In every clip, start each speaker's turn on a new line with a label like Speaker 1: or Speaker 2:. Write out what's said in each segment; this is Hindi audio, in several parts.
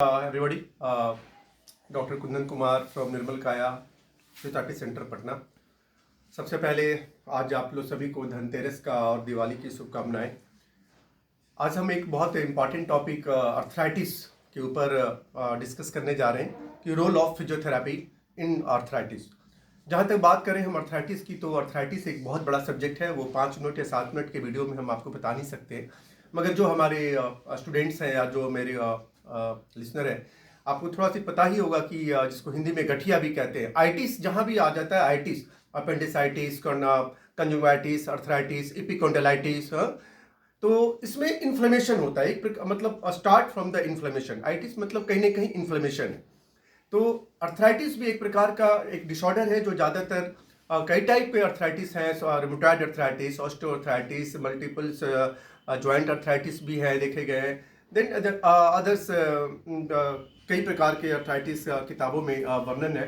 Speaker 1: Everybody, doctor Kundan Kumar from Nirmal Kaya physiotherapy centre Patna. सबसे पहले आज आप लोग सभी को धनतेरस का और दिवाली की शुभकामनाएं। आज हम एक बहुत इम्पॉर्टेंट टॉपिक अर्थराइटिस के ऊपर डिस्कस करने जा रहे हैं कि role of physiotherapy in arthritis. जहाँ तक बात करें हम अर्थराइटिस की, तो अर्थराइटिस एक बहुत बड़ा सब्जेक्ट है। वो 5 मिनट या 7 मिनट के वीडियो में हम आपको बता नहीं सकते, मगर जो हमारे स्टूडेंट्स हैं या जो मेरे लिसनर है, आपको थोड़ा सा पता ही होगा कि जिसको हिंदी में गठिया भी कहते हैं, आइटिस जहाँ भी आ जाता है, आइटिस, अपेंडिसाइटिस, कंजुंक्टिवाइटिस, अर्थराइटिस, इपिकोंडाइलिटिस, तो इसमें इन्फ्लेमेशन होता है। एक मतलब start from the inflammation. Itis मतलब कहीं ना कहीं इन्फ्लेमेशन है। तो अर्थराइटिस भी एक प्रकार का एक डिसऑर्डर है जो ज़्यादातर कई टाइप के अर्थराइटिस हैं। Rheumatoid arthritis, osteoarthritis, multiples joint arthritis भी है, देखे गए हैं। देन अदर्स कई प्रकार के अर्थराइटिस किताबों में वर्णन है,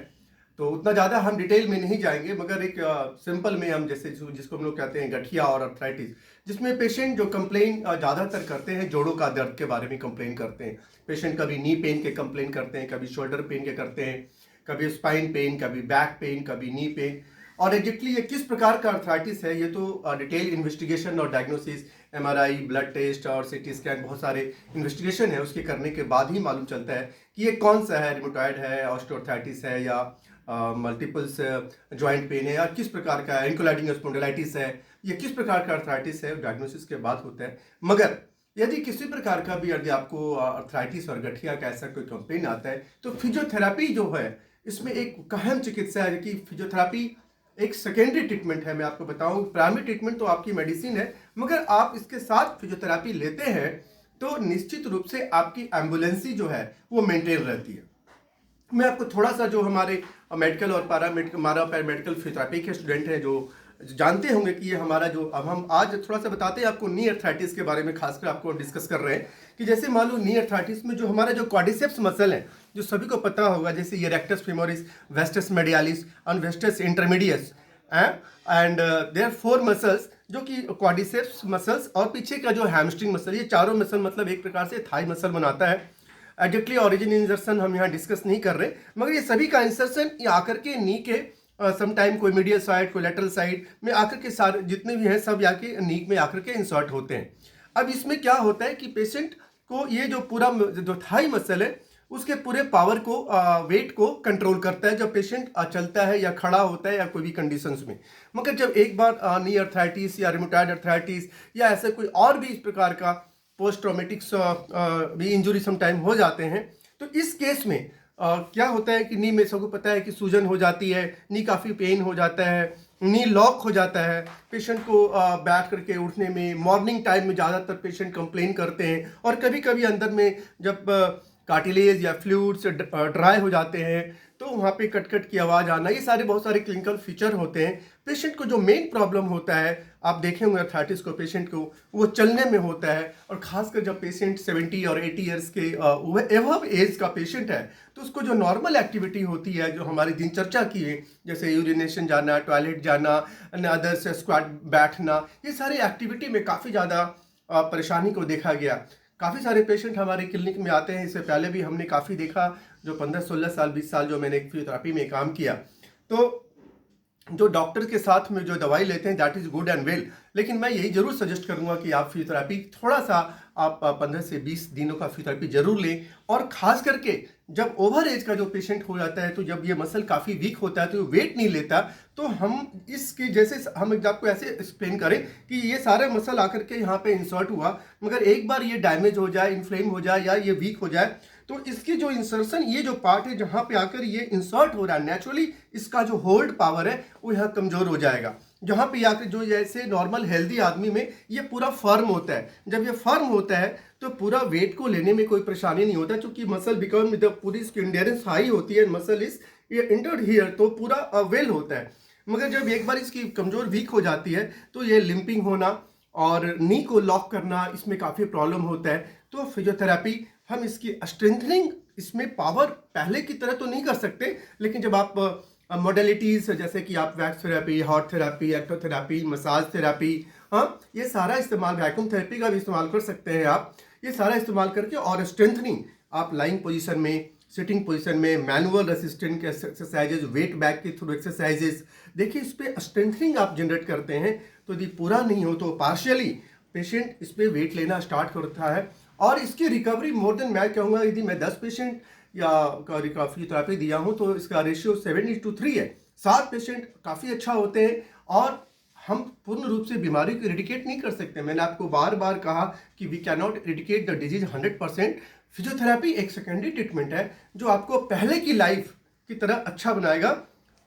Speaker 1: तो उतना ज़्यादा हम डिटेल में नहीं जाएंगे, मगर एक सिंपल में हम जैसे जिसको हम लोग कहते हैं गठिया और अर्थराइटिस, जिसमें पेशेंट जो कंप्लेन ज़्यादातर करते हैं जोड़ों का दर्द के बारे में कंप्लेन करते हैं। पेशेंट कभी नी पेन के कंप्लेन करते हैं, कभी शोल्डर पेन के करते हैं, कभी स्पाइन पेन, कभी बैक पेन, कभी नी पेन। और एग्जैक्टली ये किस प्रकार का अर्थराइटिस है, ये तो डिटेल इन्वेस्टिगेशन और डायग्नोसिस, एमआरआई, ब्लड टेस्ट और सीटी स्कैन, बहुत सारे इन्वेस्टिगेशन है, उसके करने के बाद ही मालूम चलता है कि ये कौन सा है, रिमोटॉइड है, ऑस्टियोआर्थराइटिस है, या मल्टीपल्स जॉइंट पेन है, या किस प्रकार का एंकोलाइडिंग स्पॉन्डिलाइटिस है, ये किस प्रकार का अर्थराइटिस है, डायग्नोसिस के बाद होता है। मगर यदि किसी प्रकार का भी यदि आपको अर्थराइटिस और गठिया का ऐसा कोई कंप्लेन आता है, तो फिजियोथेरेपी जो है इसमें एक अहम चिकित्सा है कि फिजियोथेरेपी एक सेकेंडरी ट्रीटमेंट है। मैं आपको बताऊं, प्राइमरी ट्रीटमेंट तो आपकी मेडिसिन है, मगर आप इसके साथ फिजियोथेरेपी लेते हैं तो निश्चित रूप से आपकी एम्बुलेंसी जो है वो मेंटेन रहती है। मैं आपको थोड़ा सा, जो हमारे मेडिकल और पैरामेडिकल फिजियोथेरेपी के स्टूडेंट हैं जो जानते होंगे कि ये हमारा जो, अब हम आज थोड़ा सा बताते हैं आपको नी अर्थराइटिस के बारे में, खासकर आपको डिस्कस कर रहे हैं कि जैसे मान लो नी अर्थराइटिस में जो हमारा जो क्वाड्रिसेप्स मसल है, जो सभी को पता होगा, जैसे ये rectus femoris, vastus medialis and vastus intermedius, and there 4 muscles जो कि क्वाड्रिसेप्स मसल्स और पीछे का जो हैमस्ट्रिंग मसल, ये चारों मसल मतलब एक प्रकार से थाई मसल बनाता है। एग्जैक्टली ऑरिजिन इंसर्शन हम यहाँ डिस्कस नहीं कर रहे, मगर ये सभी का इंसर्शन ये आकर के नी के समटाइम कोई मीडियल साइड, कोई लेटरल साइड में आकर के सारे जितने भी हैं सब आके नी में आकर के इंसर्ट होते हैं। अब इसमें क्या होता है कि पेशेंट को ये जो पूरा जो थाई मसल है उसके पूरे पावर को, वेट को कंट्रोल करता है जब पेशेंट चलता है या खड़ा होता है या कोई भी कंडीशंस में। मगर जब एक बार नी अर्थराइटिस या रिमोटॉइड अर्थराइटिस या ऐसे कोई और भी इस प्रकार का पोस्ट ट्रॉमेटिक भी इंजुरी समटाइम हो जाते हैं, तो इस केस में क्या होता है कि नी में सबको पता है कि सूजन हो जाती है, नी काफ़ी पेन हो जाता है, नी लॉक हो जाता है। पेशेंट को बैठ करके उठने में, मॉर्निंग टाइम में ज़्यादातर पेशेंट कंप्लेन करते हैं, और कभी कभी अंदर में जब कार्टिलेज या फ्लूइड्स ड्राई हो जाते हैं तो वहाँ पे कट की आवाज़ आना, ये सारे बहुत सारे क्लिनिकल फीचर होते हैं। पेशेंट को जो मेन प्रॉब्लम होता है, आप देखे होंगे अर्थराइटिस को पेशेंट को, वो चलने में होता है। और खासकर जब पेशेंट 70 और 80 ईयर्स के एवब एज का पेशेंट है, तो उसको जो नॉर्मल एक्टिविटी होती है, जो हमारी दिनचर्या की है, जैसे यूरिनेशन जाना, टॉयलेट जाना, अदर्स स्क्वाट बैठना, ये सारी एक्टिविटी में काफ़ी ज़्यादा परेशानी को देखा गया। काफ़ी सारे पेशेंट हमारे क्लिनिक में आते हैं, इससे पहले भी हमने काफ़ी देखा, जो 15-16 साल 20 साल जो मैंने फिजियोथेरेपी में काम किया, तो जो डॉक्टर के साथ में जो दवाई लेते हैं that is good and well, लेकिन मैं यही जरूर सजेस्ट करूंगा कि आप फिजियोथेरेपी थोड़ा सा, आप 15 से 20 दिनों का फिजियोथेरेपी जरूर लें। और ख़ास करके जब ओवर एज का जो पेशेंट हो जाता है, तो जब ये मसल काफ़ी वीक होता है, तो वेट नहीं लेता, तो हम इसके जैसे हम आपको ऐसे एक्सप्लेन करें कि ये सारे मसल आकर के यहाँ पे इंसर्ट हुआ, मगर एक बार ये डैमेज हो जाए, इन्फ्लेम हो जाए या ये वीक हो जाए, तो इसकी जो इंसर्शन, ये जो पार्ट है जहाँ पे आकर ये इंसर्ट हो रहा है, नेचुरली इसका जो होल्ड पावर है वो यहाँ कमज़ोर हो जाएगा। जहाँ पे आकर जो जैसे नॉर्मल हेल्दी आदमी में ये पूरा फर्म होता है, जब ये फर्म होता है तो पूरा वेट को लेने में कोई परेशानी नहीं होता, क्योंकि मसल बिकम पूरी इसकी इंड्योरेंस हाई होती है, मसल इज ये इंटर्ड हियर, तो पूरा वेल होता है। मगर जब एक बार इसकी कमज़ोर वीक हो जाती है, तो ये लिंपिंग होना और नी को लॉक करना, इसमें काफ़ी प्रॉब्लम होता है। तो फिजियोथेरेपी हम इसकी स्ट्रेंथनिंग, इसमें पावर पहले की तरह तो नहीं कर सकते, लेकिन जब आप मॉडलिटीज़ जैसे कि आप wax therapy, hot therapy, electrotherapy, massage therapy, हाँ, ये सारा इस्तेमाल, वैक्यूम थेरेपी का भी इस्तेमाल कर सकते हैं आप। ये सारा इस्तेमाल करके और स्ट्रेंथनिंग आप लाइंग पोजीशन में, सिटिंग पोजीशन में, मैनुअल रेसिस्टेंट के एक्सरसाइजेज, वेट बैक के थ्रू एक्सरसाइजेज, देखिए इस पर स्ट्रेंथनिंग आप जनरेट करते हैं तो यदि पूरा नहीं हो तो पार्शियली पेशेंट इस पर वेट लेना स्टार्ट करता है। और इसकी रिकवरी मोर देन, मैं कहूँगा यदि मैं 10 पेशेंट या फिजियोथेरेपी दिया हूँ तो इसका रेशियो 7:3 है। 7 पेशेंट काफ़ी अच्छा होते हैं और हम पूर्ण रूप से बीमारी को इरेडिकेट नहीं कर सकते। मैंने आपको बार बार कहा कि we can not eradicate the disease 100%। Physiotherapy एक सेकेंडरी ट्रीटमेंट है जो आपको पहले की लाइफ की तरह अच्छा बनाएगा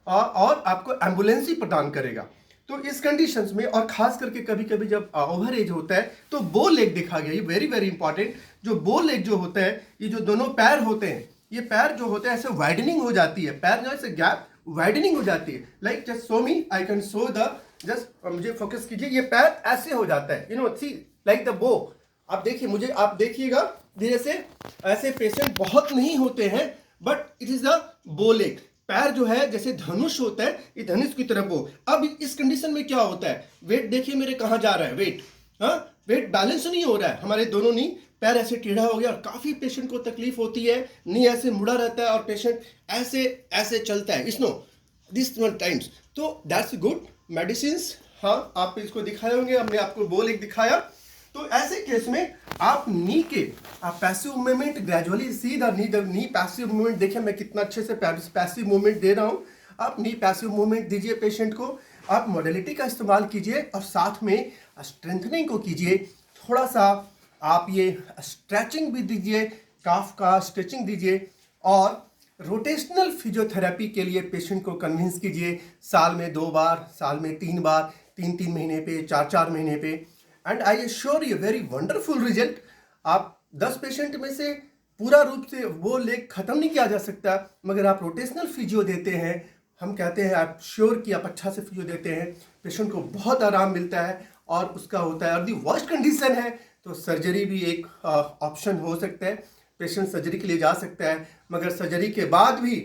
Speaker 1: और आपको एम्बुलेंसी प्रदान करेगा। तो इस कंडीशंस में, और खास करके कभी कभी जब ओवर एज होता है तो बो लेग देखा गया, ये वेरी वेरी इंपॉर्टेंट। जो बो लेग जो होता है, ये जो दोनों पैर होते हैं, ये पैर जो होते हैं ऐसे वाइडनिंग हो जाती है, पैर जो ऐसे गैप वाइडनिंग हो जाती है। Like just show me, I can show the, just मुझे फोकस कीजिए, ये पैर ऐसे हो जाता है, सी लाइक द बो। आप देखिए, मुझे आप देखिएगा धीरे से, ऐसे पेशेंट बहुत नहीं होते हैं बट इट इज द बो लेग। पैर जो है जैसे धनुष होता है, ये धनुष की तरफ हो। अब इस कंडीशन में क्या होता है, वेट देखिए मेरे कहाँ जा रहा है, वेट, हाँ, वेट बैलेंस नहीं हो रहा है, हमारे दोनों नी पैर ऐसे टेढ़ा हो गया और काफी पेशेंट को तकलीफ होती है, नी ऐसे मुड़ा रहता है और पेशेंट ऐसे ऐसे चलता है, दिस टाइम्स। तो दैट्स गुड मेडिसिन। हाँ, आप इसको दिखाए होंगे, हमने आपको बो लेग दिखाया। तो ऐसे केस में आप नी के passive movement gradually see the knee passive movement. देखिए मैं कितना अच्छे से पैसिव मूवमेंट दे रहा हूँ। आप नी पैसिव मूवमेंट दीजिए पेशेंट को, आप मोडेलिटी का इस्तेमाल कीजिए और साथ में स्ट्रेंथनिंग को कीजिए। थोड़ा सा आप ये स्ट्रेचिंग भी दीजिए, काफ का स्ट्रेचिंग दीजिए और रोटेशनल फिजियोथेरेपी के लिए पेशेंट को कन्विंस कीजिए। साल में 2 बार, साल में 3 बार, 3-3 महीने पे, 4-4 महीने पे, and I assure you very wonderful result. आप 10 पेशेंट में से पूरा रूप से वो लेग खत्म नहीं किया जा सकता, मगर आप रोटेशनल फिजियो देते हैं, हम कहते हैं आप श्योर कि आप अच्छा से फिजियो देते हैं, पेशेंट को बहुत आराम मिलता है और उसका होता है। और दी वर्स्ट कंडीशन है तो सर्जरी भी एक ऑप्शन हो सकता है, पेशेंट सर्जरी के लिए जा सकता है, मगर सर्जरी के बाद भी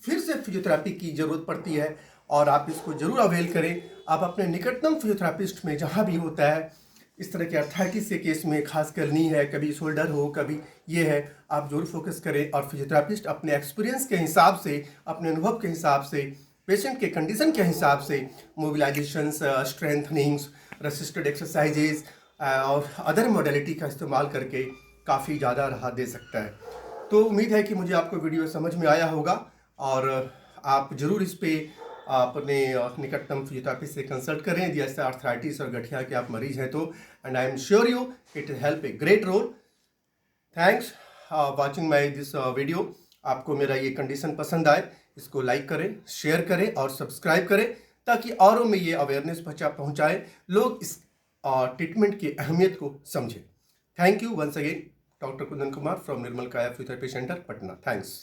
Speaker 1: फिर से फिजियोथेरेपी की ज़रूरत पड़ती है और आप इसको ज़रूर अवेल करें। आप अपने निकटतम फिजियोथेरेपिस्ट में जहाँ भी होता है, इस तरह के अर्थराइटिस के केस में खास करनी है, कभी शोल्डर हो कभी ये है, आप जरूर फोकस करें और फिजियोथेरेपिस्ट अपने एक्सपीरियंस के हिसाब से, अपने अनुभव के हिसाब से, पेशेंट के कंडीशन के हिसाब से मोबिलाइजेशंस, स्ट्रेंथनिंग्स, रेसिस्टेड एक्सरसाइजेज और अदर मॉडलिटी का इस्तेमाल करके काफ़ी ज़्यादा राहत दे सकता है। तो उम्मीद है कि मुझे आपको वीडियो समझ में आया होगा और आप ज़रूर इस पर अपने निकटतम फिजियोथेरेपिस्ट से कंसल्ट करें यदि ऐसे आर्थराइटिस और गठिया के आप मरीज हैं तो, and I am sure you it help a great role. Thanks watching my this video. आपको मेरा ये कंडीशन पसंद आए, इसको लाइक करें, शेयर करें और सब्सक्राइब करें ताकि औरों में ये अवेयरनेस पहुँचाएं, लोग इस ट्रीटमेंट की अहमियत को समझें। Thank you once again, doctor Kundan Kumar from Nirmal Kaya physiotherapy centre, Patna. Thanks.